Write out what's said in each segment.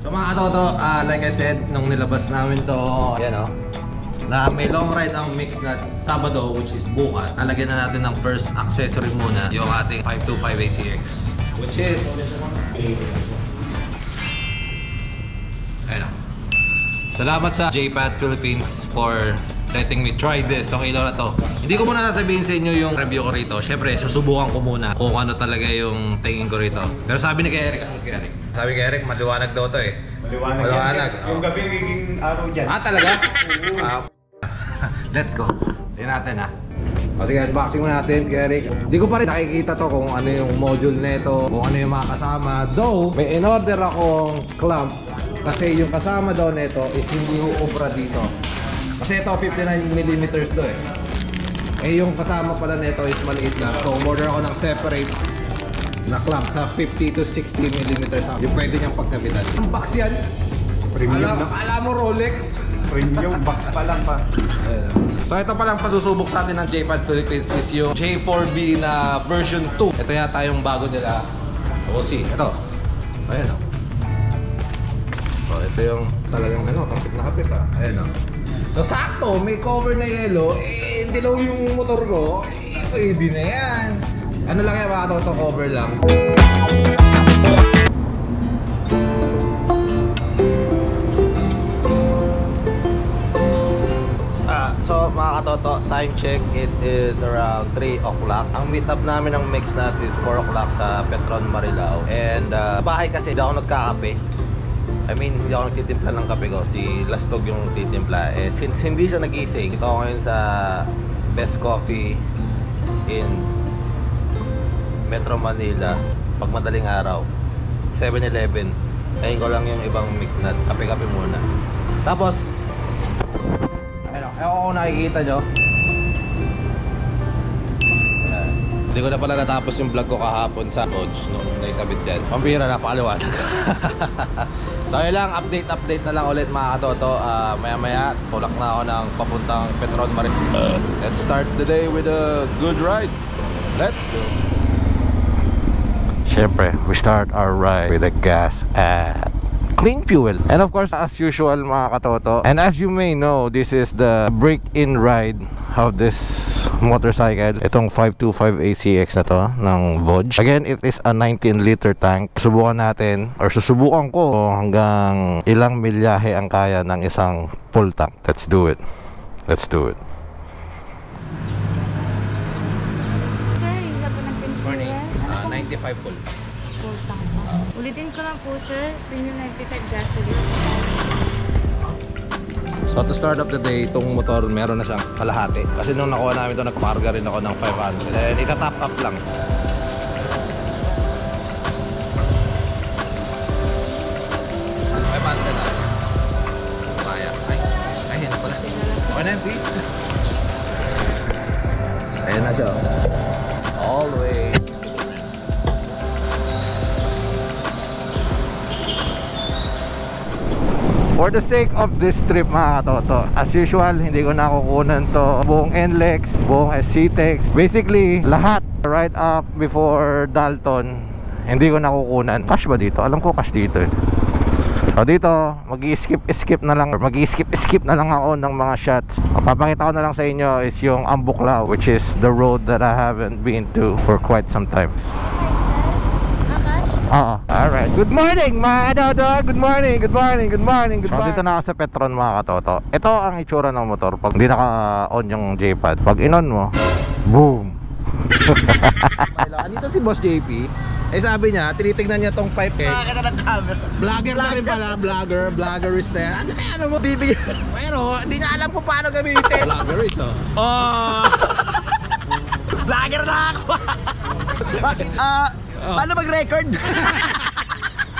So mga katoto, like I said, nung nilabas namin to, yan o, na may long ride ang mix na Sabado, which is bukas. Nalagyan na natin ng first accessory muna, yung ating 525 ACX, which is ayun o. Salamat sa J-Pad Philippines for letting me try this. So ilaw na to. Hindi ko muna sasabihin sa inyo yung review ko rito. Syempre, susubukan ko muna kung ano talaga yung tingin ko rito. Pero sabi ni kay Eric, sabi kay Eric, maliwanag daw to eh. Maliwanag. Yung gabi nagiging araw dyan. Ah, talaga? Let's go. Tingnan natin ha. O sige, unboxing mo natin si Eric. Hindi ko pa rin nakikita to kung ano yung module nito, kung ano yung mga kasama. Though, may in-order akong clamp kasi yung kasama daw nito is hindi uubra dito. Kasi ito 59mm do eh. Eh yung kasama pala nito is maliit lang. So order ako ng separate na clamp sa 50 to 60mm. Yung pwede niyang pagkabitan. Ang box yan. Premium na. Alam mo Rolex? Premium box pa lang pa. So ito palang pasusubok sa atin ng J-Pad Philippines is yung J4B na version 2. Ito yata yung bago nila. We'll see. Ito. Ayan o. So ito yung talagang ano, kapit na kapit ah. Ayan o. So sakto, may cover na yellow. Eh, dilaw yung motor ko. Eh, pwede na yan. Ano lang yan mga toto, cover lang. So mga katoto, time check, it is around 3 o'clock. Ang meet up namin ng mix natin is 4 o'clock sa Petron Marilao. And bahay kasi hindi ako nagkakape. I mean, hindi ako nagtitimpla ng kape ko. Si Lastog yung titimpla. Eh, since hindi siya nagising, ito ako ngayon sa Best Coffee in Metro Manila. Pag madaling araw, 7-Eleven. Tayin ko lang yung ibang mix nut. Kape-kape muna. Tapos ewan ko kung nakikita nyo. Ayan. Hindi ko na pala natapos yung vlog ko kahapon sa Dodge nung naikabit yan. Pampira na, pakaliwanag. So yun lang, update na lang ulit mga katoto. Maya maya, tulak na ako ng papuntang Petron Marilao. Let's start the day with a good ride. Let's go. Siyempre, we start our ride with a gas at clean fuel. And of course, as usual mga katoto, and as you may know, this is the break-in ride of this motorcycle. Itong 525 ACX na to ng Vodge. Again, it is a 19-liter tank. Subukan natin, or susubukan ko hanggang ilang milyahe ang kaya ng isang full tank. Let's do it. Let's do it. Sir, yung ba nag-fuel? Morning, 95 full. Full tank. Ulitin ko lang po sir, premium 95 gasoline. So to start up the day, itong motor meron na siyang kalahati. Kasi nung nakuha namin ito, nagparga rin ako ng 500. And itatap up lang. Ayan na siya. All the way. For the sake of this trip mga katoto, as usual, hindi ko nakukunan to buong NLEX, buong SCTEX. Basically, lahat right up before Dalton, hindi ko nakukunan. Cash ba dito? Alam ko cash dito eh. So dito, mag-i-skip na lang, mag-i-skip na lang ako ng mga shots. Papakita ko na lang sa inyo is yung Ambuklao, which is the road that I haven't been to for quite some time. Alright. Good morning mga katoto. Good morning. So dito na ako sa Petron mga katoto. Ito ang itsura ng motor pag hindi naka-on yung J-Pad. Pag in-on mo, boom. Dito si Boss JP. Eh sabi niya, tinitignan niya tong 5X. Nakakita ng camera. Vlogger na rin pala, vlogger is there. Ano mo, bibigyan? Pero hindi niya alam kung paano gamitin. Vlogger is Vlogger na ako. Bakit? Paano mag-record?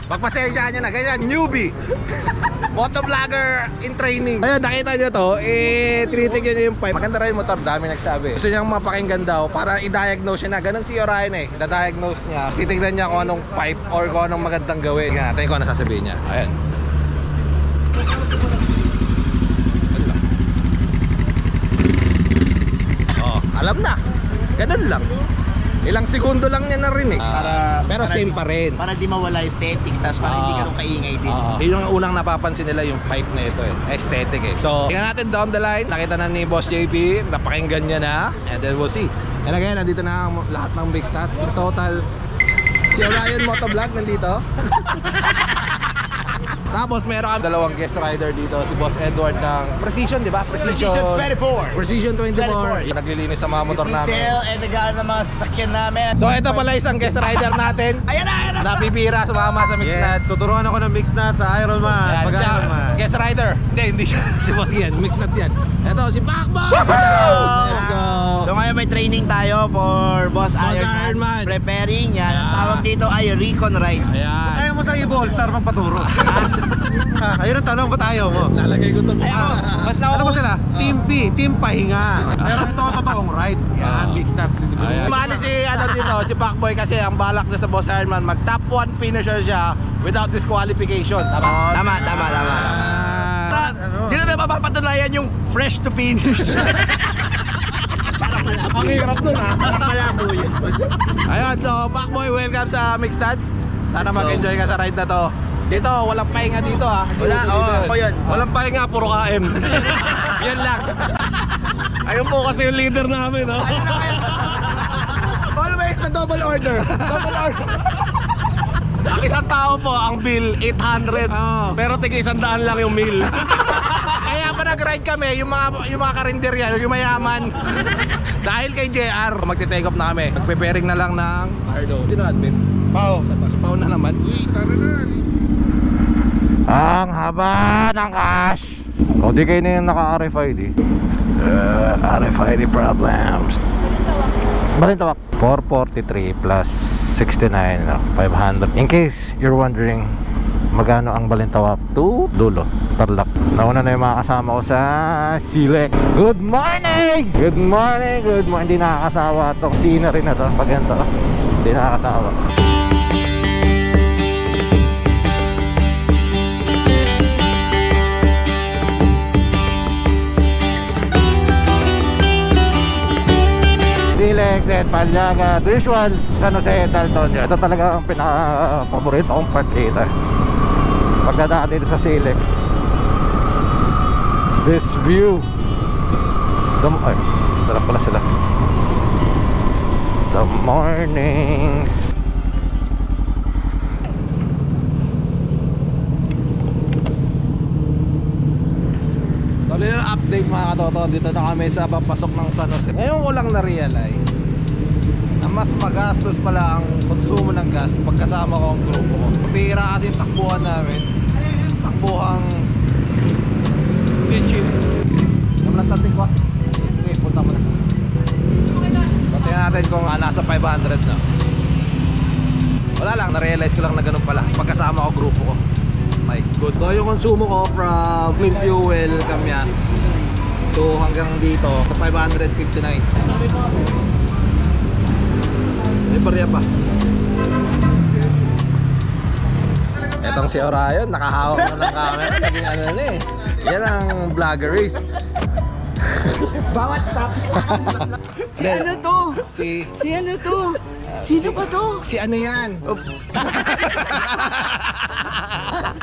Pagpasensya nyo na, ganyan, newbie. Motovlogger in training. Ayun, nakita nyo to, tinitigyan nyo yung pipe. Maganda rin yung motor, dami nagsabi. Gusto niyang mapakinggan daw, para i-diagnose niya na. Ganun si Orion eh, i-diagnose niya. Titignan niya kung anong pipe or kung anong magandang gawin. Tingnan natin kung ano sasabihin niya. Ayan. Oh, alam na. Ganun lang. Ilang segundo lang yan na rin eh. Pero para same di- pa rin. Para di mawala aesthetics, tapos para hindi ganun kaingay din. Yun yung unang napapansin nila yung pipe na ito eh. Aesthetic eh. So, tingnan natin down the line. Nakita na ni Boss JP. Napakinggan niya na. And then we'll see. And again, nandito na ang lahat ng big stats. In total, si Orion Motovlog nandito. Tapos meron kami dalawang guest rider dito. Si Boss Edward ng Precision, di ba? Precision 24. Precision 24. 24. Naglilinis sa mga motor namin. Detail and nagana ng mga sasakyan namin. So ito pala isang guest rider natin. Ayan na! Napipira sa mama sa mix nuts. Tuturuan ako ng mix nuts sa Iron Man. Yan, Pag siya, Iron Man. guest rider. Hindi siya. Si Boss yan. Mix nuts yan. Ito, si Pacboy! Let's go! So ngayon may training tayo for Boss Iron Iron Man. Man. Preparing yan. Ang tawag dito ay recon ride. Ayan. Ayaw mo sa Evo All-Star magpaturo. Ayun ang tanong, ba't ayaw mo? Lalagay ko ito. Mas Ano ba sila? Team P, Team Pahinga. Pero ito totoong ride. Yan, mix nuts. Ayan. Umali si dito, si Pacboy kasi ang balak niya sa Boss Iron Man, mag top 1 finisher siya without disqualification. Tama? Tama. Dito na mapapatunayan yung fresh to finish. Ang hirap nun ha. Malabo yun. Ayun, so Pacboy, welcome sa Mix Nuts. Sana mag-enjoy ka sa ride na to. Dito, walang pahinga dito ha. Wala, oo, yun. Walang pahinga, puro kain. Yan lang. Ayun po kasi yung leader namin, no? Always na double order. Ang isang tao po, ang bill, 800. Pero tig 100 lang yung meal. Kaya pa nag-ride kami, yung mga karinderya, yung mayaman. Dahil kay JR, magte-take off na kami. Magpe-pairing na lang ng Ardo. Sino admin? Pao. Pao na naman. Ang haba ng cash. O di kayo na yung naka-RFID. RFID problems. Balintawak. 443 plus 69, 500. In case you're wondering magkano ang Balintawak to Dulo, Tarlac. Nauna na yung mga kasama ko sa Silek. Good morning! Good morning! Good morning! Hindi nakakasawa itong scenery na to. Pag ganito, hindi nakakasawa. Silek, then Palyaga, Visual, San Jose, Dalton. Ito talaga ang pinaka-paborito kong part dito. Pagdadaan dito sa Silek. This view. Ay, sarap pala sila. The mornings. So, little update mga katoto. Dito na kami sa papasok ng San Jose. Ngayon ko lang na-realize na mas magastos pala ang konsumo ng gas pagkasama ko ang grupo ko. Pira kasi takbuhan namin. Takbuhang cheap. Naman tatik ko. Okay, punta mo na. Tingnan natin kung nasa 500 na. Wala lang, na-realize ko lang na ganun pala pagkasama ko grupo ko. My good. So yung konsumo ko from Mill Fuel, Kamyas to hanggang dito sa 559. May barya pa. Etong si Orion, nakahawak na ng camera. Naging ano na eh. Yan ang vlogger race. Bawat stop. Si ano to? Si ano to? Sino pa to? Si ano yan?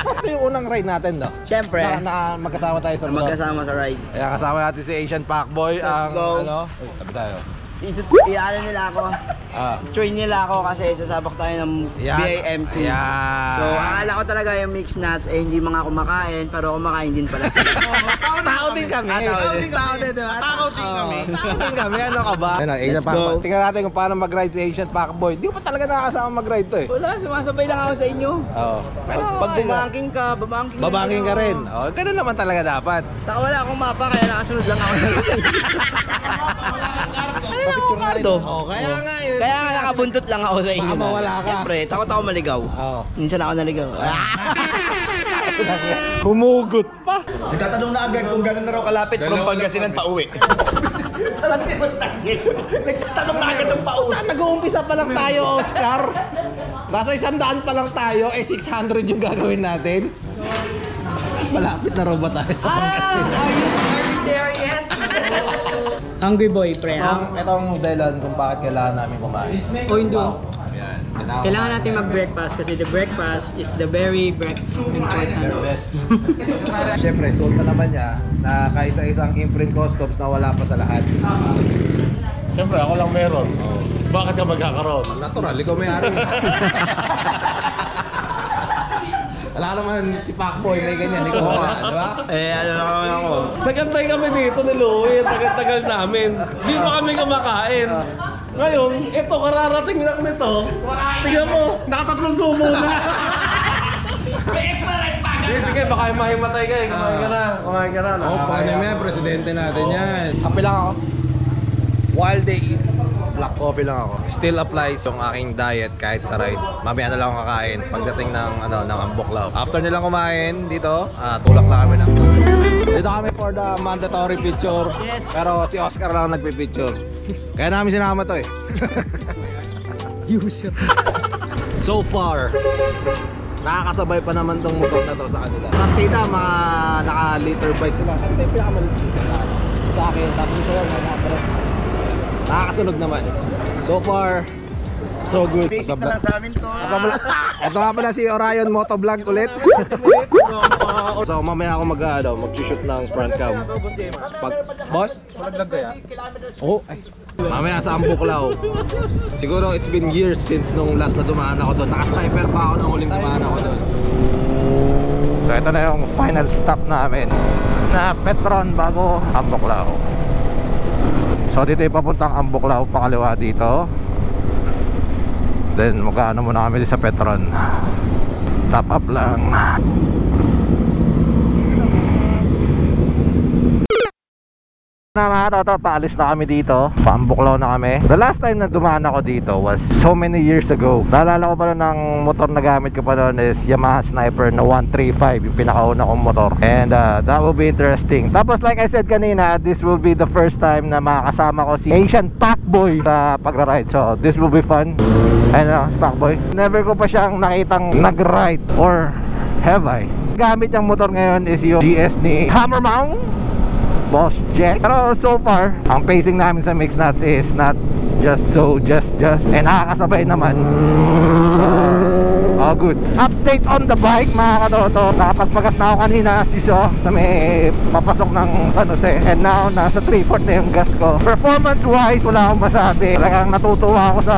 Ito yung unang ride natin, no? Siyempre. Na magkasama tayo sa motor. Magkasama sa ride. Kaya kasama natin si Asian Pacboy. Let's go. Ano? Uy, tabi tayo. Iano nila ako. Join nila ako kasi sasabak tayo ng Yan. BAMC. Yan. So akala ko talaga yung mixed nuts hindi mga kumakain, pero kumakain din pala. Tao din kami. Tao din, diba? Tao din kami. Tao din kami. Ano ka ba? Let's go. Tingnan natin kung paano mag-ride si Asian Pacboy. Di ko pa talaga nakakasama mag-ride to eh. Wala, sumasabay lang ako sa inyo. Oo. Pero Pag bumangking ka, bumangking babangin ka rin. Oh, ganun naman talaga dapat. Saka wala akong mapa, kaya nakasunod lang ako. Ano? Oh, kaya nga yun. Kaya nga nakabuntot lang ako sa inyo. Baka mawala ka. Siyempre, takot ako maligaw. Oo. Minsan ako naligaw. Humugot pa. Nagtatanong na agad kung gano'n na raw kalapit from Pangasinan pa uwi. Nagtatanong na agad ng pauwi. Nag-uumpisa pa lang tayo, Oscar. Nasa 100 pa lang tayo, 600 yung gagawin natin. Malapit na raw ba tayo sa Pangasinan? Are we there yet? Hungry boy, pre. Itong dahilan kung bakit kailangan namin kumain. O hindi. Yan. Kailangan natin mag-breakfast kasi the breakfast is the very important. Best. Siyempre, sulta naman niya na kaisa-isang imprint customs na wala pa sa lahat. Siyempre, ako lang meron. Bakit ka magkakaroon? Natural, ikaw may-ari. Wala naman si Pacboy, may ganyan, ikaw wala, di ba? Ano naman ako? Nagantay kami dito ni Louie, tagal-tagal namin. Di pa kami kumakain. Ngayon, ito, kararating lang nito. Tingnan mo, nakatatlong sumo na. May extra rice pa agad. Sige, baka mahimatay ka eh. Kumain ka na. Paano mo yan, presidente natin yan. Kape lang ako. While they eat, black coffee lang ako. Still applies yung aking diet kahit sa ride. Mamaya na lang ako kakain pagdating ng Ambuklaw. After nilang kumain dito, tulak lang kami ng dito kami for the mandatory picture. Yes. Pero si Oscar lang nagpi-picture. Kaya namin sinama to eh. User. So far, nakakasabay pa naman tong motor na to sa kanila. Partida, mga naka-liter bike sila. Ano ba yung pinakamalit sa akin? Tapos ito yan, nakakasunod naman. So far, so good. Basic na lang sa amin to. Ito nga pala si Orion Motovlog ulit. So mamaya ako mag-shoot ng front cam. Boss? Vlog kaya? Oo. Mamaya sa Ambuklaw. Siguro it's been years since nung last na dumaan ako doon. Naka-sniper pa ako nung huling dumaan ako doon. So ito na yung final stop namin na Petron bago Ambuklaw. So dito yung papuntang Ambuklaw, pakaliwa dito. Then magkano muna kami sa Petron. Top up lang. Na mga toto, paalis na kami dito. Paambuklaw na kami. The last time na dumaan ako dito was so many years ago. Naalala ko pa ng motor na gamit ko pa noon is Yamaha Sniper na 135, yung pinakauna kong motor. And that will be interesting. Tapos like I said kanina, this will be the first time na makakasama ko si Asian Pacboy sa pagra-ride. So this will be fun. Ano, Pacboy? Never ko pa siyang nakitang nag-ride, or have I? Gamit yung motor ngayon is yung GS ni Hammermount Boss Jack. Pero so far, ang pacing namin sa mix nuts is not just and nakakasabay naman. Oh good. Update on the bike mga katoto. Nakapagpagas na ako kanina siso na may papasok ng San Jose. And now nasa 3/4 na yung gas ko. Performance wise wala akong masabi. Talagang natutuwa ako sa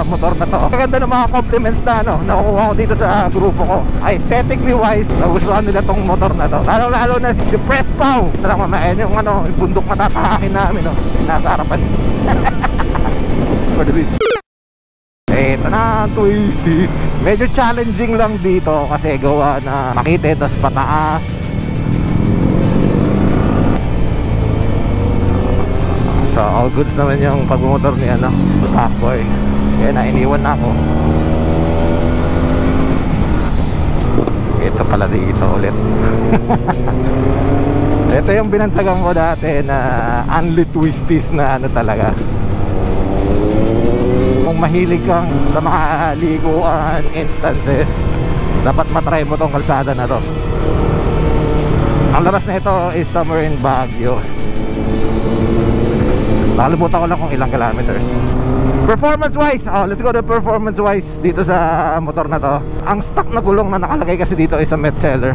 motor na to. Maganda ng mga compliments na nakukuha ko dito sa grupo ko. Aesthetically wise, nagustuhan nila tong motor na to. Lalo na si Press Pau. Talagang mamayan yung yung bundok matatahakin namin nasa harapan. For the beach. Eto na, twisty. Medyo challenging lang dito kasi gawa na makitid, tas pataas. So all goods naman yung pagmumotor ni Pacboy. Kaya na iniwan na ako. Ito pala dito ulit. Ito yung binansagan ko dati na unli twisties na talaga. Kung mahilig kang sa mga liguan instances, dapat matry mo tong kalsada na to. Ang labas na ito is somewhere in Baguio. Nakalimutan ko lang kung ilang kilometers. Performance wise, let's go to performance wise dito sa motor na to. Ang stock na gulong na nakalagay kasi dito is a Metzeler.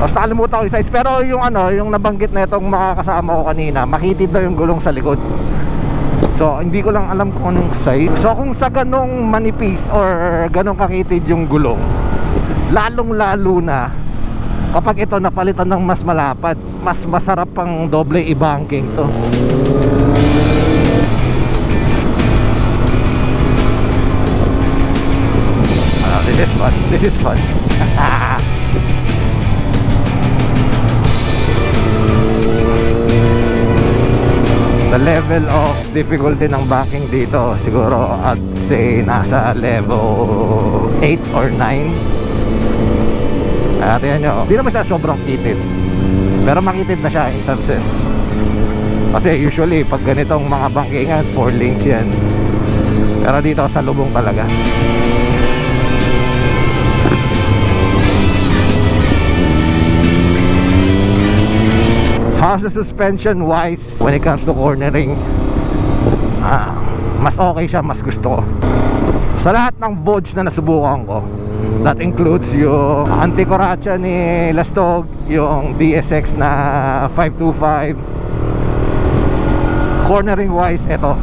Tapos nakalimutan ko yung size. Pero yung nabanggit na itong makakasama ko kanina, makitid daw yung gulong sa likod. So hindi ko lang alam kung anong size. So kung sa ganong manipis or ganong kakitid yung gulong, lalong lalo na kapag ito napalitan ng mas malapad, mas masarap pang doble i-banking to. This is fun. The level of difficulty ng banking dito, siguro I'd say nasa level 8 or 9. Tingnan nyo, di naman siya sobrang kitid, pero makitid na siya in some sense. Kasi usually pag ganitong mga bankingan 4 lanes yan, pero dito sa lubong talaga. How's the suspension wise when it comes to cornering? Mas okay siya, mas gusto ko. Sa lahat ng Vogue na nasubukan ko, that includes yung anti-coracha ni Lastog, yung DSX na 525. Cornering wise, ito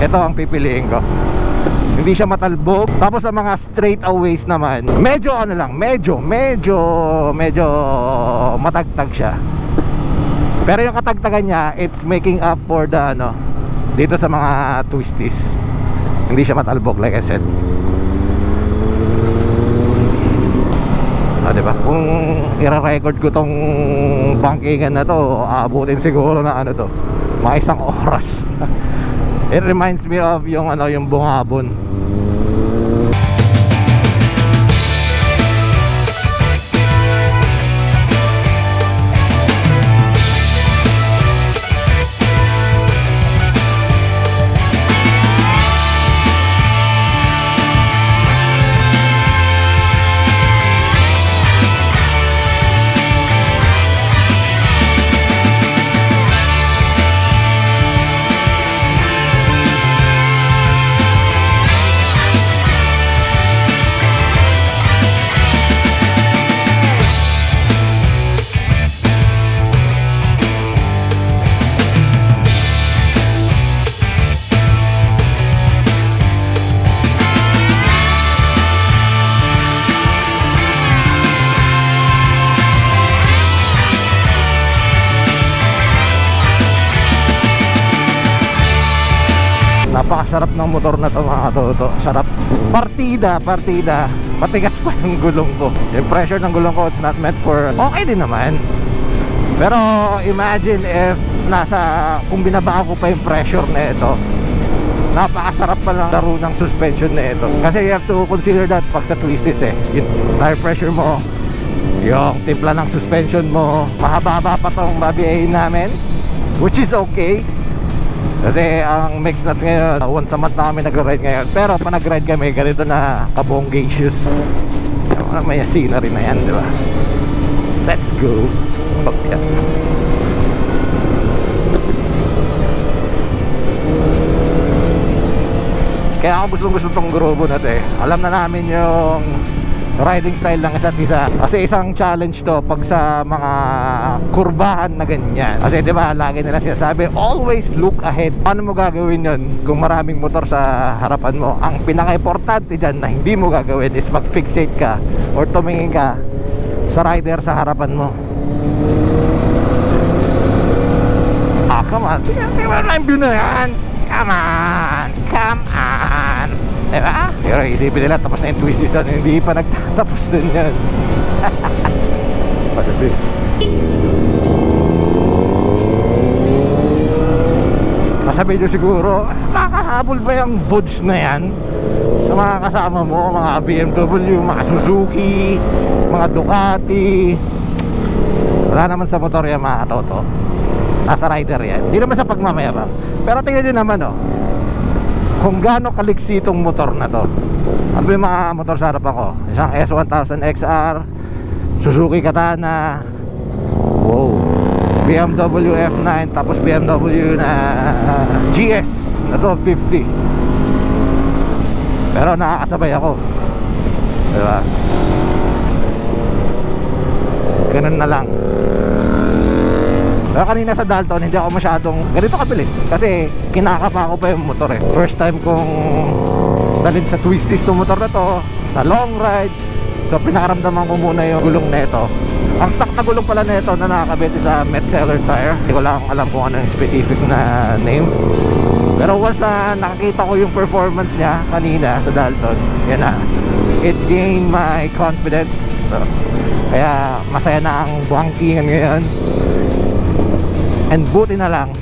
ang pipiliin ko. Hindi siya matalbog. Tapos sa mga straightaways naman, medyo ano lang, medyo matagtag siya. Pero yung katagtagan niya, it's making up for the ano, dito sa mga twisties. Hindi siya matalbog like I said. Diba? Kung i-record ko tong bankingan na to, aabutin siguro na ano to, mga isang oras. It reminds me of yung ano, yung Bungabon. Napakasarap ng motor na to mga toto. Sarap. Partida. Matigas pa yung gulong ko. Yung pressure ng gulong ko, it's not meant for... Okay din naman. Pero imagine if kung binaba ko pa yung pressure na ito, napakasarap pa lang laro ng suspension na ito. Kasi you have to consider that pag sa twisties yung tire pressure mo, yung timpla ng suspension mo, mahaba-haba pa tong babiyahin namin, which is okay. Kasi ang mix nuts ngayon, once a month na kami nag-ride ngayon. Pero pa nag-ride kami, ganito na kabonggacious. May scenery na yan, di ba? Let's go. Okay. Kaya ako gusto tong grupo na to Alam na namin yung riding style ng isa't isa. Kasi isang challenge to pag sa mga kurbahan na ganyan. Kasi diba lagi nila sinasabi, always look ahead. Paano mo gagawin yun kung maraming motor sa harapan mo? Ang pinaka-importante dyan na hindi mo gagawin is mag-fixate ka or tumingin ka sa rider sa harapan mo. Come on, tingnan mo yung view na yan. Come on. Diba? Pero isipin nila tapos na yung twisties doon. Hindi pa nagtatapos din yan. Pagkabis. Kasabi nyo siguro, makahabol ba yung Vogue na yan sa mga kasama mo? Mga BMW, mga Suzuki, mga Ducati. Wala naman sa motor yan mga katoto. Nasa rider yan. Hindi naman sa pagmamayabang. Pero tingnan nyo naman kung gaano kaliksi itong motor na to. Ano yung mga motor sa harapan ko? Isang S1000 XR, Suzuki Katana, wow, BMW F9, tapos BMW na GS na 1250. Pero nakakasabay ako, diba? Ganun na lang. Pero kanina sa Dalton, hindi ako masyadong ganito kabilis. Kasi kinakapa ko pa yung motor First time kong dalhin sa twisties itong motor na to, sa long ride. So pinakaramdaman ko muna yung gulong na ito. Ang stock na gulong pala na ito na nakakabit sa Metzeler tire. Hindi ko lang alam kung ano yung specific na name. Pero once na nakakita ko yung performance niya kanina sa Dalton, yan na, it gained my confidence. So, kaya masaya na ang buhangkingan ngayon. And buti na lang,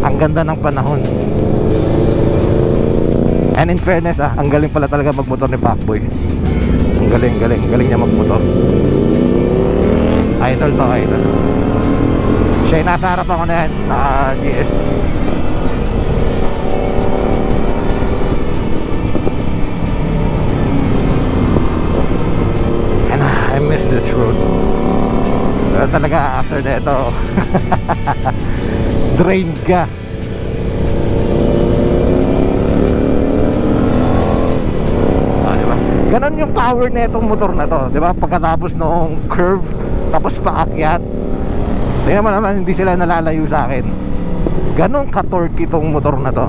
ang ganda ng panahon. And in fairness ang galing pala talaga magmotor ni Pacboy. Ang galing niya magmotor. Idol to, idol. Siya yung nasa harap ako na yan, naka GS. And I miss this road. Pero talaga after Drain ka. Diba? Ganon yung power na itong motor na to, diba? Pagkatapos noong curve, tapos paakyat, tingnan mo naman, hindi sila nalalayo sa akin. Ganon ka-torque itong motor na to.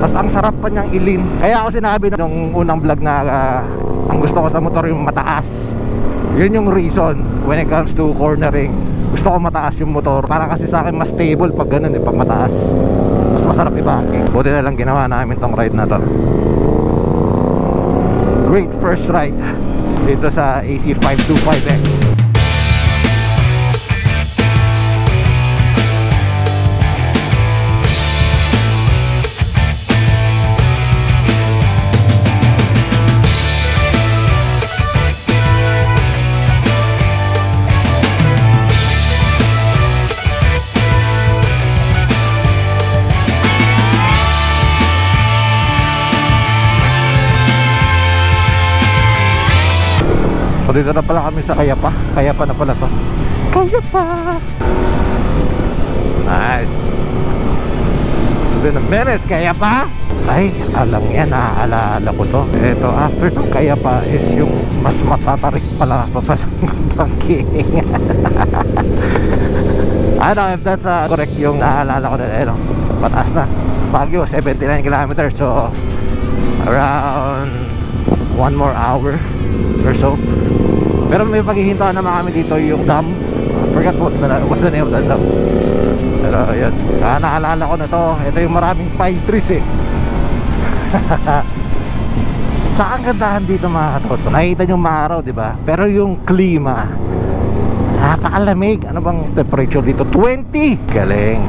Tapos ang sarap pa niyang ilin. Kaya ako sinabi nung unang vlog na ang gusto ko sa motor yung mataas. Yun yung reason when it comes to cornering. Gusto ko mataas yung motor. Para kasi sa akin mas stable pag ganun pag mataas. Mas masarap i-banking. Buti na lang ginawa namin tong ride na to. Great first ride dito sa AC525X. So dito na pala kami sa Kayapa. Kayapa na pala to. Kayapa! Nice. So in a minute, Kayapa! Ay, alam yan, naaalala ko to. Ito, after ng Kayapa is yung mas matatarik pala pa ng banking. I don't know if that's correct yung naaalala ko na. Ano, mataas na. Baguio, 79 kilometers. So, around 1 more hour or so. Pero may paghihintuan naman kami dito yung dam. I forgot what's the name of that dam. Pero yun, naalala ko na to. Ito yung maraming pine trees eh. Saka ang gandahan dito mga katoto, nakikita nyo maaraw diba? Pero yung klima napakalamig. Ano bang temperature dito? 20! Galing.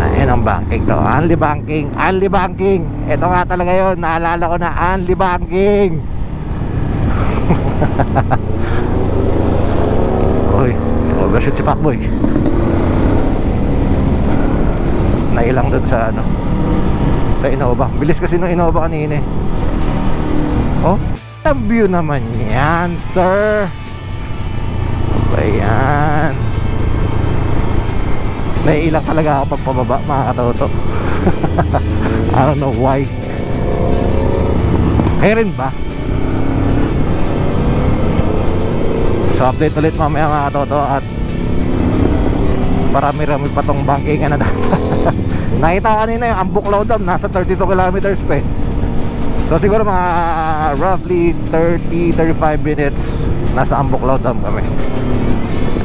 Ayan ang banking to. Unli banking. Unli banking. Ito nga talaga yun. Naalala ko na unli banking. Uy, overshoot si Pacboy. Nailang dun sa ano, sa Innova. Bilis kasi nung Innova kanina eh. Oh, the view naman yan, sir. Ayan. Naiilang talaga ako pagpababa mga katoto. I don't know why. Kaya rin ba? So update ulit mamaya mga katoto. At marami-rami pa tong bankingan na data. Nakita kanina yung Ambuklaw Dam, nasa 32 kilometers pa eh. So siguro mga roughly 30-35 minutes nasa Ambuklaw Dam kami.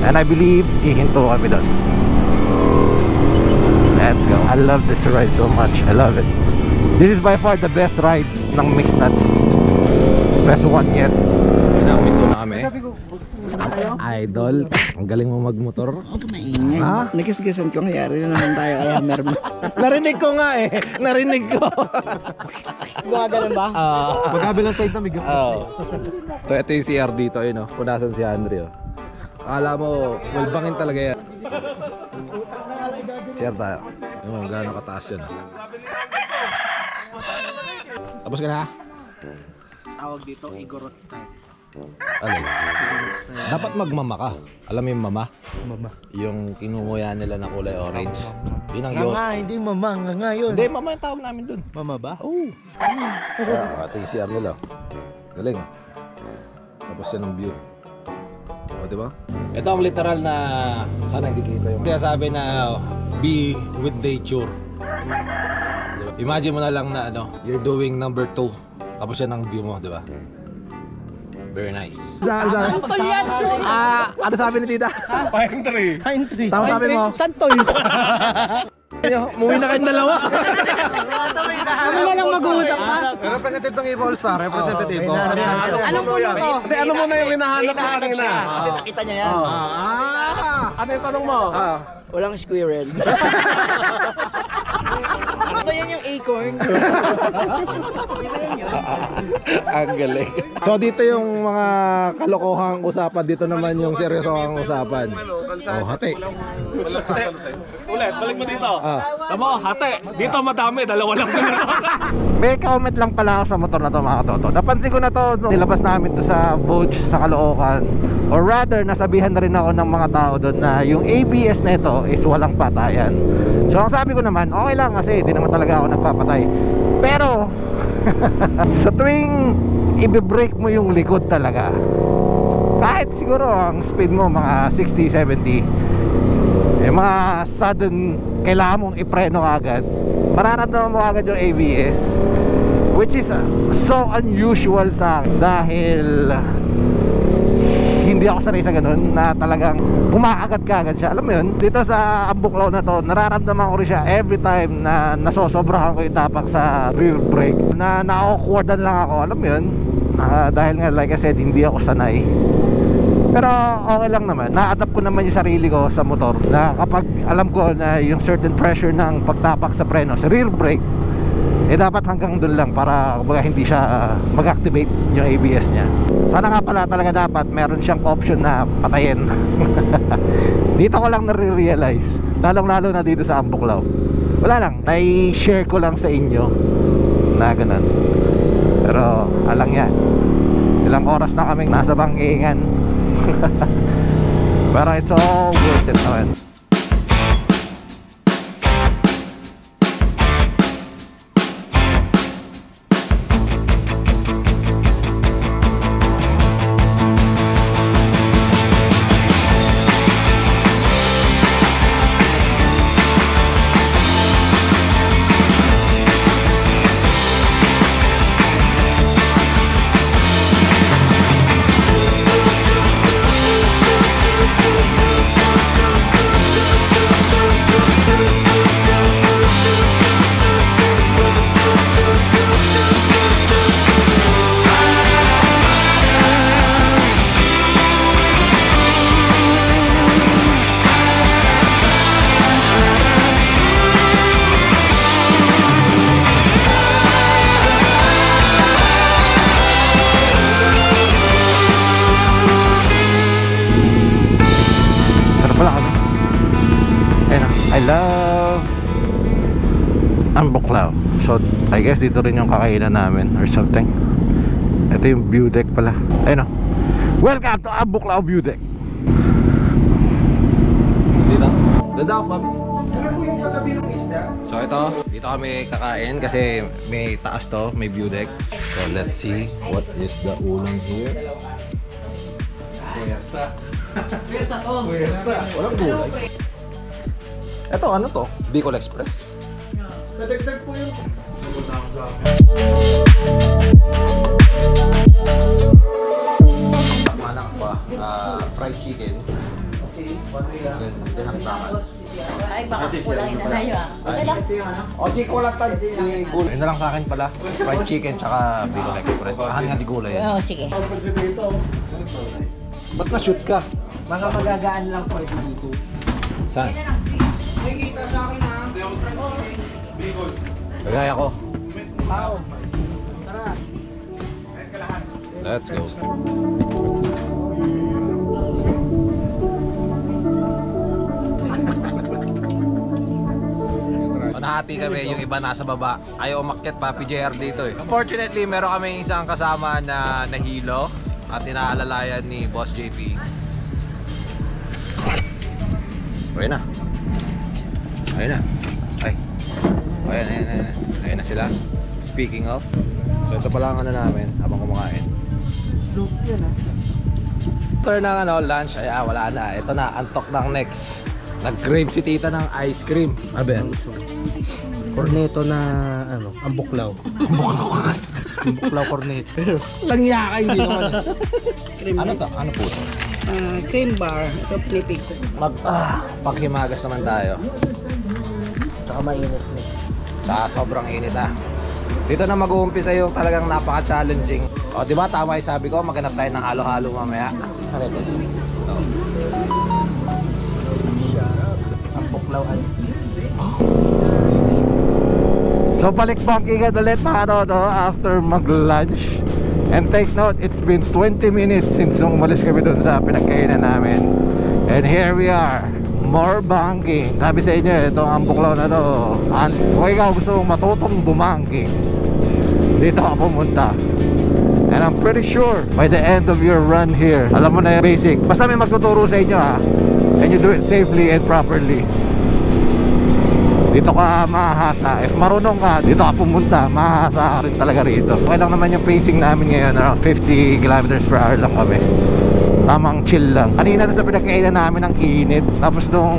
And I believe hihinto kami doon. Let's go. I love this ride so much. I love it. This is by far the best ride ng Mixed Nuts. Best one yet. Pinamito na kami. Idol, ang galing mo magmotor. Huwag ka maingay. Ha? Nagisgasan ko ngayari na naman tayo kaya meron. Narinig ko nga eh. Narinig ko. Gumagano'n ba? Magkabilang side na migo. Ito yung CR dito. Yun o. Punasan si Andre o. Akala mo, walbangin talaga yan. CR tayo. Yung gano'ng kataas yun. Tapos ka na ha? Tawag dito, Igorot style. Alin? Dapat magmama ka. Alam mo yung mama? Mama. Yung kinunguya nila na kulay orange. Yun ang yun. Nga, hindi mama. Nga yun. Hindi, mama yung tawag namin dun. Mama ba? Oo. Ito yung CR nila. Galing. Tapos yan ang view. O, diba? Ito ang literal na sana hindi kita yung kaya sabi na be with nature. Imagine mo na lang na ano, you're doing number 2. Tapos yan ang view mo, diba? Very nice. Santol yan! Ano sabi ni tita? Pine tree. Pine tree. Tama sabi mo? Santol! Muwi na kayong dalawa. Ano na lang mag-uusap pa? Representative ng Evo All-Star. Representative. Anong puno to? Hindi, ano muna yung hinahanap ko kanina? Kasi nakita niya yan. Ano yung tanong mo? Walang squirrel. Ano yan yung acorn? Ang galing. So dito yung mga kalokohang usapan, dito naman yung seryosohang usapan. Oh, hati. Ulit, balik mo dito. Tama ko, hati. Dito madami, dalawa lang sila. May comment lang pala ako sa motor na to mga katoto. Napansin ko na to nung nilabas namin to sa Boge sa Caloocan. Or rather, nasabihan na rin ako ng mga tao doon na yung ABS na ito is walang patayan. So ang sabi ko naman, okay lang kasi di naman talaga ako nagpapatay. Pero sa tuwing i-brake mo yung likod talaga, kahit siguro ang speed mo mga 60-70, yung mga sudden kailangan mong ipreno agad, mararamdaman mo agad yung ABS, which is so unusual sa akin dahil hindi ako sanay sa ganun na talagang kumakagat ka agad siya. Alam mo yun, dito sa Ambuklaw na to, nararamdaman ko rin siya every time na nasosobrahan ko yung tapak sa rear brake, na na-awkwardan lang ako. Alam mo yun, dahil nga like I said, hindi ako sanay. Pero okay lang naman, na-adapt ko naman yung sarili ko sa motor, na kapag alam ko na yung certain pressure ng pagtapak sa preno sa rear brake, dapat hanggang dun lang para kumbaga hindi siya mag-activate yung ABS niya. Sana nga pala talaga dapat meron siyang option na patayin. Dito ko lang nare-realize, lalong lalo na dito sa Ambuklaw. Wala lang, nai-share ko lang sa inyo na ganun. Pero alang yan, ilang oras na kaming nasa bangkingan. Pero it's all worth it naman. Ambuklaw. So I guess dito rin yung kakainan namin or something. Ito yung view deck pala. Ayun o. Welcome to Ambuklaw View Deck. Dito? Dadaw pa. So ito, dito kami kakain kasi may taas to, may view deck. So let's see what is the ulam here. Puyasa. Puyasa to. Puyasa. Walang gulay. Ito ano to? Bicol Express. Nadagdag po yung Manang pa, fried chicken. Okay, dinakdakan. Ay, baka kulangin na tayo ah. Okay lang. Okay, kulang tag gulay. Yun na lang sa akin pala. Fried chicken tsaka Bicol Express. Ahan nga di gulay yan. Oo, sige. Ba't na-shoot ka? Mga magagaan lang po ito dito. Saan? Kagaya ko. Let's go. Nahati kami, yung iba nasa baba. Ayaw umakyat, Papi JR dito eh. Unfortunately, meron kami isang kasama na nahilo at inaalalayan ni Boss JP. Ayun na. Ayun na. Ay. Ayun na sila. Speaking of. So ito pala ang ano namin habang kumakain. Slope yan ah. After ng lunch, ay wala na. Ito na, antok ng next. Nag-crave si tita ng ice cream. Ano ba yan? corneto na ano, ambuklaw. Ambuklaw corneto. Langya ka, hindi naman. Ano to? Ano po ito? Cream bar. Ito pinipig ko. Paghimagas naman tayo. Tsaka mainit na. Sa sobrang init Dito na mag-uumpisa yung talagang napaka-challenging. O, di ba tama yung sabi ko, maghanap tayo ng halo-halo mamaya. Sarap. Ambuklaw ice cream. So balik bangkingan ulit mga todo after mag-lunch. And take note, it's been 20 minutes since umalis kami dun sa pinagkainan namin. And here we are, more banking. Sabi sa inyo, itong Ambuklaw na to, kung ikaw gusto mong matutong bumangking, dito ka pumunta. And I'm pretty sure by the end of your run here, alam mo na yung basic. Basta may magtuturo sa inyo ha, and you do it safely and properly, dito ka mahahasa. If marunong ka, dito ka pumunta, mahahasa ka rin talaga rito. Okay lang naman yung pacing namin ngayon, around 50 kilometers per hour lang kami. Tamang chill lang. Kanina sa pinagkainan namin ang init. Tapos nung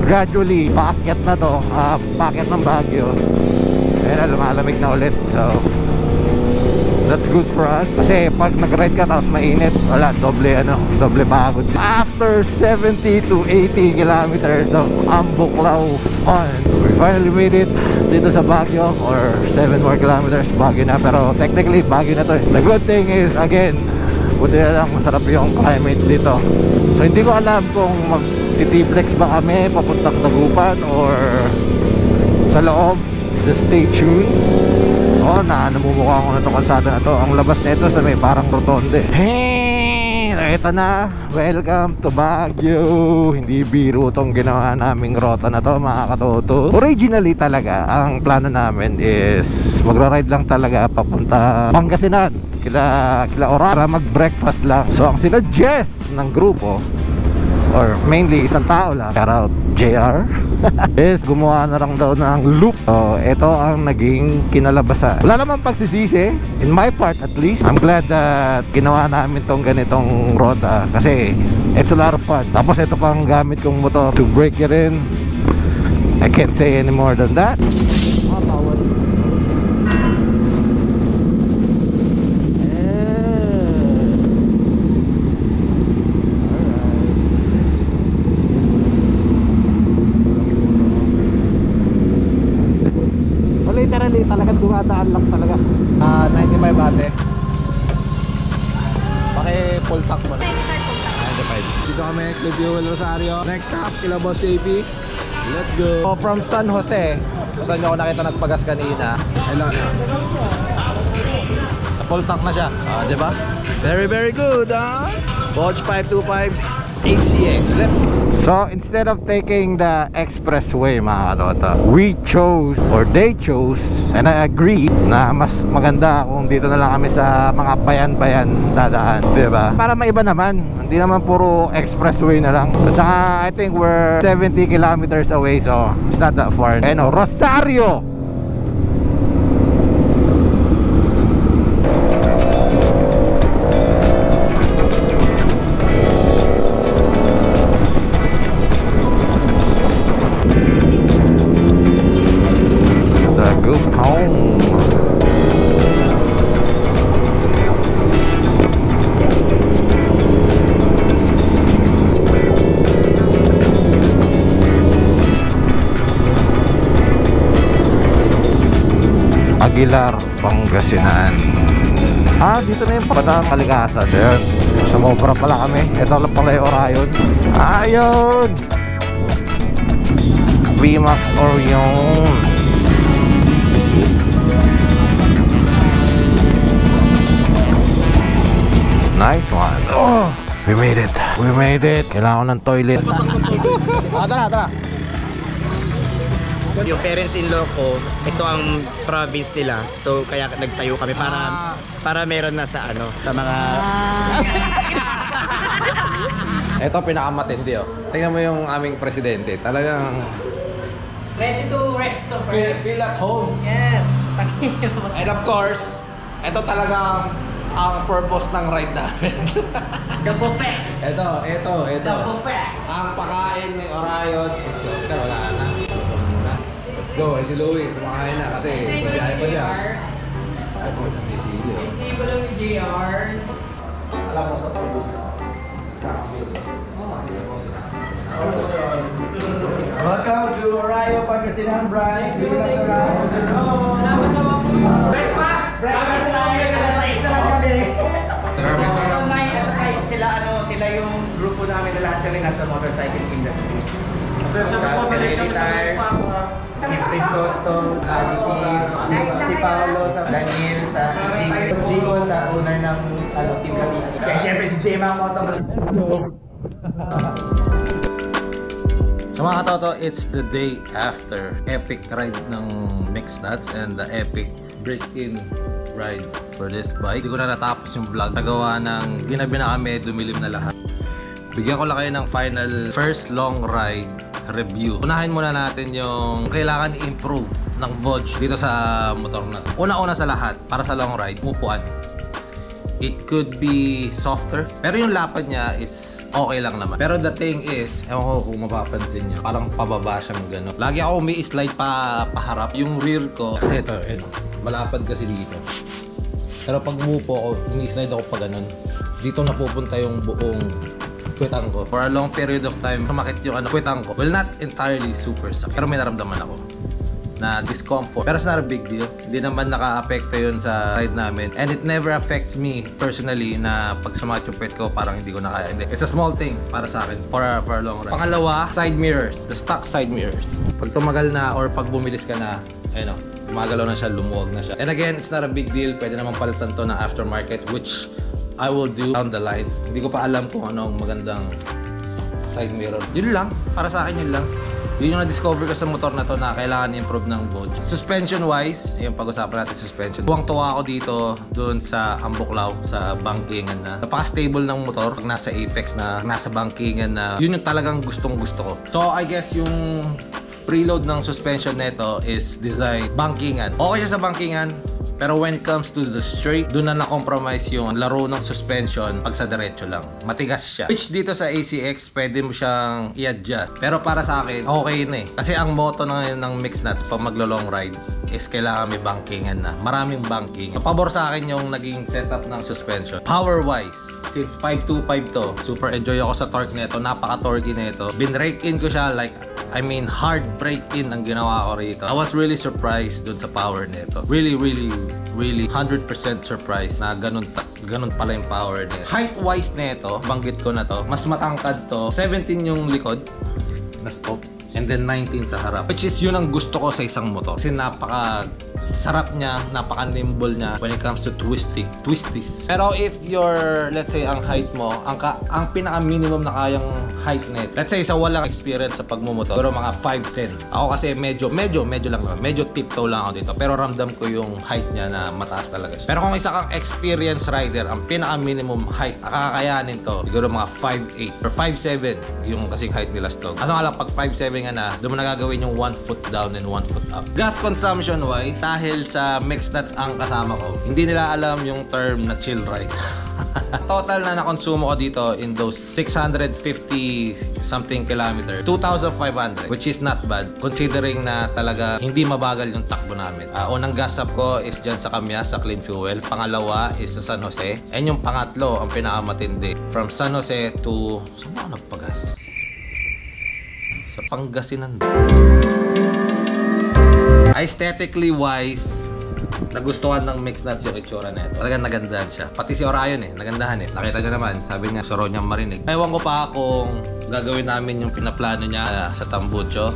gradually, paakyat na to, paakyat ng Baguio, ayun na, lumalamig na ulit. So that's good for us. Kasi pag nag-ride ka tapos mainit, wala, doble pagod. After 70 to 80 kilometers of Ambuklaw fun, we finally made it dito sa Baguio, or 7 more kilometers, Baguio na. Pero technically, Baguio na to. The good thing is, again, buti na lang masarap yung climate dito. So hindi ko alam kung mag-titiplex ba kami papuntang Dagupan or sa loob. Just stay tuned. Namumukha ko na itong kalsada na to. Ang labas nito sa may parang rotonde. Hey, ito na. Welcome to Baguio. Hindi biro tong ginawa naming rota na to, mga katoto. Originally talaga, ang plano namin is magra-ride lang talaga papunta Pangasinan, kila Orara, mag-breakfast lang. So ang sinuggest ng grupo, or mainly isang tao lang, shout out JR, is gumawa na lang daw ng loop. So ito ang naging kinalabasan. Wala namang pagsisisi, in my part at least. I'm glad that ginawa namin tong ganitong roda, kasi it's a lot of fun. Tapos ito pang gamit kong motor to break it in. I can't say any more than that. Literally talagang dumadaan lang talaga. 95 ate. Paki-full tank mo na. 95. Dito kami, Club Fuel Rosario. Next stop, kila Boss JP. Let's go. So, from San Jose, kung saan nyo ako nakita nagpagas kanina, hello na. Full tank na siya, diba? Very very good, Dodge 525 ACX. Let's go. So instead of taking the expressway, mga katoto, we chose, or they chose, and I agree, na mas maganda kung dito na lang kami sa mga bayan-bayan dadaan, diba? Para maiba naman, hindi naman puro expressway na lang. At saka I think we're 70 kilometers away, so it's not that far. Ano, Rosario! Aguilar, Pangasinan. Dito na yung Batang Kalikasan. Ayan, sumobra pala kami. Ito lang pala yung Orion. Ayun, VMAX Orion. Nice one. Oh, we made it. We made it. Kailangan ko ng toilet. Tara. Yung parents-in-law ko, ito ang province nila. So kaya nagtayo kami para meron na sa sa mga Ito pinakamatindi, Tingnan mo yung aming presidente. Talagang ready to rest of feel at home. Yes. And of course, ito talagang ang purpose ng ride namin. The buffet. Ito. The buffet. Ang pakain ni Orion. Si Oscar wala na. Let's go. Si Louie, kumakain na kasi mabiyahe pa siya. Ay po, may sili. May sili ba lang ni JR? Alam mo sa pagod. Welcome to Orion, Pangasinan, Brian. Namasama po yun. Breakfast! Breakfast namin! Alas 6 na lang kami. Sila yung grupo namin na lahat kami nasa motorcycle industry. Sa Pirelli Tires, si Cristosto, si Paolo, sa Daniel, sa Gio, sa owner ng Team Cavite. Kaya syempre si Jema Moto. So mga katoto, it's the day after epic ride ng Mixed Nuts and the epic break-in ride for this bike. Hindi ko na natapos yung vlog. Nagawa ng ginabi na kami, dumilim na lahat. Bigyan ko lang kayo ng final first long ride review. Unahin muna natin yung kailangan i-improve ng Vodge dito sa motor na to. Una-una sa lahat, para sa long ride, upuan. It could be softer, pero yung lapad niya is okay lang naman. Pero the thing is, ewan ko kung mapapansin nyo, parang pababa siyang gano'n. Lagi ako may slide pa paharap. Yung rear ko, kasi ito, malapad kasi dito. Pero pag umupo ako, umi-slide ako pa gano'n. Dito napupunta yung buong kwetang ko. For a long period of time, sumakit yung kwetang ko. Well, not entirely super sakit, pero may naramdaman ako na discomfort. Pero it's not a big deal. Hindi naman naka-apekto yun sa ride namin. And it never affects me personally na pag sumakit yung pet ko, parang hindi ko na kaya. Hindi. It's a small thing para sa akin for a long ride. Pangalawa, side mirrors. The stock side mirrors. Pag tumagal na or pag bumilis ka na, ayun o, gumagalaw na siya, lumuwag na siya. And again, it's not a big deal. Pwede naman palitan to ng aftermarket, which I will do down the line. Hindi ko pa alam kung anong magandang side mirror. Yun lang. Para sa akin, yun lang. Yun yung na-discover ko sa motor na to na kailangan i-improve ng Vodge. Suspension wise, yung pag-usapan natin suspension. Tuwang-tuwa ako dito doon sa Ambuklaw, sa bankingan na. Napaka-stable ng motor pag nasa apex na, nasa bankingan na. Yun yung talagang gustong-gusto ko. So I guess yung preload ng suspension nito is design bankingan. Okay siya sa bankingan. Pero when it comes to the straight, doon na na-compromise yung laro ng suspension pag sa diretso lang. Matigas siya. Which dito sa ACX, pwede mo siyang i-adjust. Pero para sa akin, okay na eh. Kasi ang motto ng Mixed Nuts pag maglo-long ride is kailangan may bankingan na. Maraming banking. Pabor sa akin yung naging setup ng suspension. Power-wise, since 525 to, super enjoy ako sa torque nito. Napaka-torquey nito. Binrake in ko siya like, I mean, hard brake in ang ginawa ko rito. I was really surprised dun sa power nito. Really 100% surprised na ganun pala yung power nito. Height-wise nito, banggit ko na to, mas matangkad to. 17 yung likod na scope. And then 19 sa harap. Which is yun ang gusto ko sa isang motor. Kasi napaka-sarap niya, napaka-nimble niya when it comes to twisties. Pero if you're, let's say, ang height mo, ang pinaka-minimum na kayang height net, let's say, sa walang experience sa pagmumotor, pero mga 5'10". Ako kasi medyo lang naman. Medyo tiptoe lang ako dito. Pero ramdam ko yung height niya na mataas talaga siya. Pero kung isa kang experienced rider, ang pinaka-minimum height, nakakayanin to, siguro mga 5'8" or 5'7", yung kasing height nila Stog. Ano nga lang, pag 5'7" na, doon mo na gagawin yung 1 foot down and 1 foot up. Gas consumption wise, dahil sa Mixed Nuts ang kasama ko, hindi nila alam yung term na chill ride. Total na nakonsumo ko dito in those 650 something kilometer, 2,500, which is not bad considering na talaga hindi mabagal yung takbo namin. Unang gas up ko is dyan sa Kamyas sa Clean Fuel. Pangalawa is sa San Jose. And yung pangatlo, ang pinakamatindi, from San Jose to, saan ako nagpagas? Sa Pangasinan. Aesthetically wise, nagustuhan ng Mixed Nuts yung itsura na ito. Talagang nagandahan siya. Pati si Orion nagandahan Nakita niyo naman, sabi niya, saro niyang marinig. Ewan ko pa kung gagawin namin yung pinaplano niya sa Tambucho.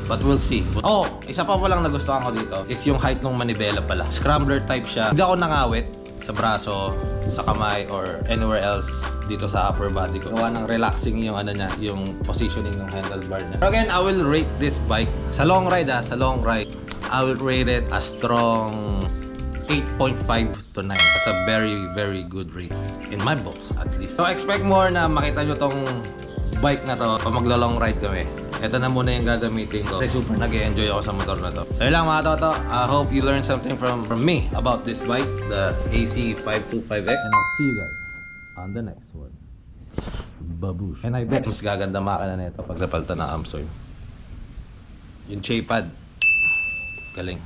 But we'll see. Oh, isa pa walang nagustuhan ko dito is yung height ng manibela pala. Scrambler type siya. Hindi ako nangawit sa braso, sa kamay, or anywhere else dito sa upper body ko. Gawa ng relaxing yung niya, yung positioning ng handlebar niya. So again, I will rate this bike sa long ride I will rate it a strong 8.5 to 9. That's a very good rate in my books at least. So expect more na makita nyo tong bike na to pag maglo-long ride kami. Ito na muna yung gagamitin ko kasi super nag-enjoy ako sa motor na to. So yun lang mga toto, I hope you learned something from me about this bike, the AC525X, and I'll see you guys on the next one. Babush. And I bet mas gaganda makina nito pag napalitan ng Amsoil. Yung J-pad, galing.